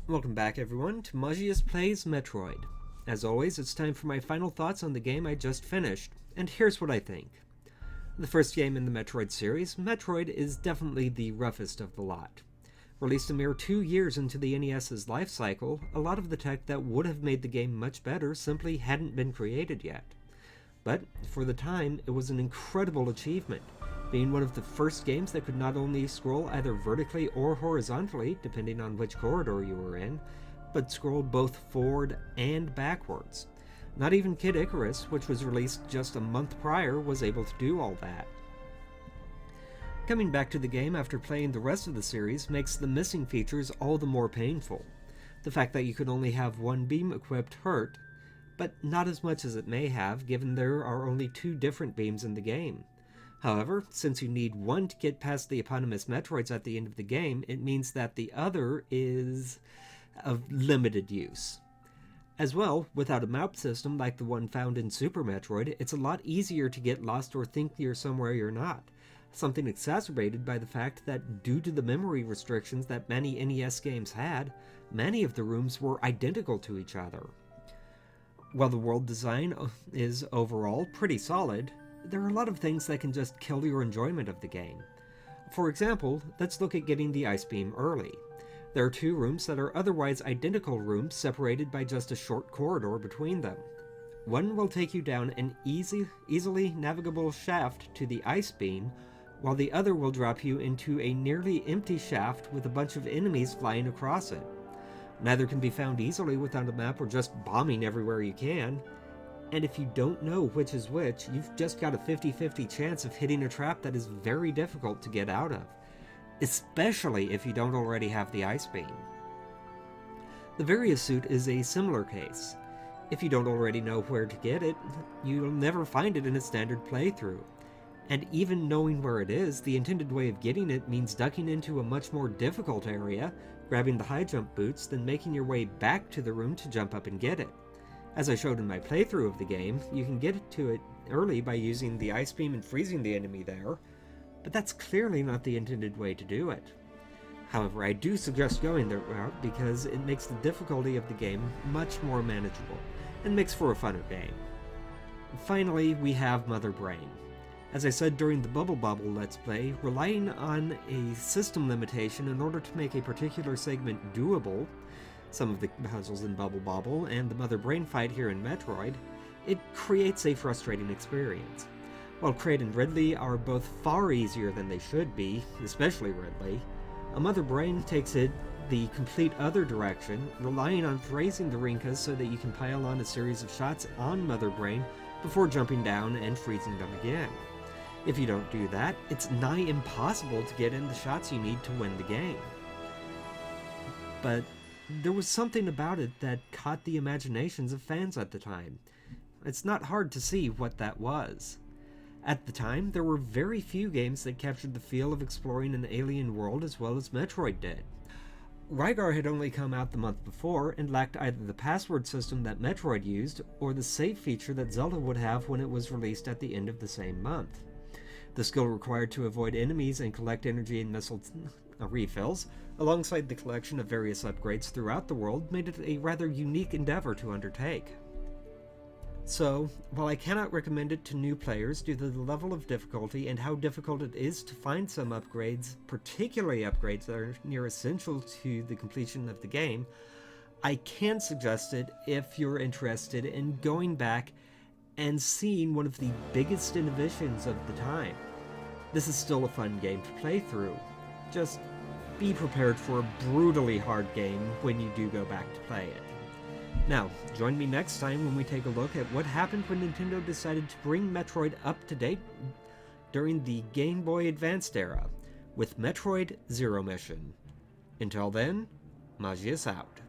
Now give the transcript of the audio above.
Welcome back everyone to Magius Plays Metroid. As always, it's time for my final thoughts on the game I just finished, and here's what I think. The first game in the Metroid series, Metroid is definitely the roughest of the lot. Released a mere 2 years into the NES's life cycle, a lot of the tech that would have made the game much better simply hadn't been created yet. But, for the time, it was an incredible achievement, being one of the first games that could not only scroll either vertically or horizontally, depending on which corridor you were in, but scrolled both forward and backwards. Not even Kid Icarus, which was released just a month prior, was able to do all that. Coming back to the game after playing the rest of the series makes the missing features all the more painful. The fact that you could only have one beam equipped hurt, but not as much as it may have, given there are only 2 different beams in the game. However, since you need one to get past the eponymous Metroids at the end of the game, it means that the other is of limited use. As well, without a map system like the one found in Super Metroid, it's a lot easier to get lost or think you're somewhere you're not, something exacerbated by the fact that due to the memory restrictions that many NES games had, many of the rooms were identical to each other. While the world design is overall pretty solid, there are a lot of things that can just kill your enjoyment of the game. For example, let's look at getting the ice beam early. There are 2 rooms that are otherwise identical rooms separated by just a short corridor between them. One will take you down an easily navigable shaft to the ice beam, while the other will drop you into a nearly empty shaft with a bunch of enemies flying across it. Neither can be found easily without a map or just bombing everywhere you can. And if you don't know which is which, you've just got a 50-50 chance of hitting a trap that is very difficult to get out of, especially if you don't already have the ice beam. The Various suit is a similar case. If you don't already know where to get it, you'll never find it in a standard playthrough. And even knowing where it is, the intended way of getting it means ducking into a much more difficult area, grabbing the high jump boots, then making your way back to the room to jump up and get it. As I showed in my playthrough of the game, you can get to it early by using the ice beam and freezing the enemy there, but that's clearly not the intended way to do it. However, I do suggest going that route because it makes the difficulty of the game much more manageable, and makes for a funner game. Finally, we have Mother Brain. As I said during the Bubble Bobble Let's Play, relying on a system limitation in order to make a particular segment doable, some of the puzzles in Bubble Bobble and the Mother Brain fight here in Metroid, it creates a frustrating experience. While Kraid and Ridley are both far easier than they should be, especially Ridley, a Mother Brain takes it the complete other direction, relying on phrasing the Rinkas so that you can pile on a series of shots on Mother Brain before jumping down and freezing them again. If you don't do that, it's nigh impossible to get in the shots you need to win the game. But there was something about it that caught the imaginations of fans at the time. It's not hard to see what that was. At the time, there were very few games that captured the feel of exploring an alien world as well as Metroid did. Rygar had only come out the month before and lacked either the password system that Metroid used or the save feature that Zelda would have when it was released at the end of the same month. The skill required to avoid enemies and collect energy and missile refills, alongside the collection of various upgrades throughout the world, made it a rather unique endeavor to undertake. So, while I cannot recommend it to new players due to the level of difficulty and how difficult it is to find some upgrades, particularly upgrades that are near essential to the completion of the game, I can suggest it if you're interested in going back and seeing one of the biggest innovations of the time. This is still a fun game to play through. Just be prepared for a brutally hard game when you do go back to play it. Now, join me next time when we take a look at what happened when Nintendo decided to bring Metroid up to date during the Game Boy Advanced era, with Metroid Zero Mission. Until then, Magius out.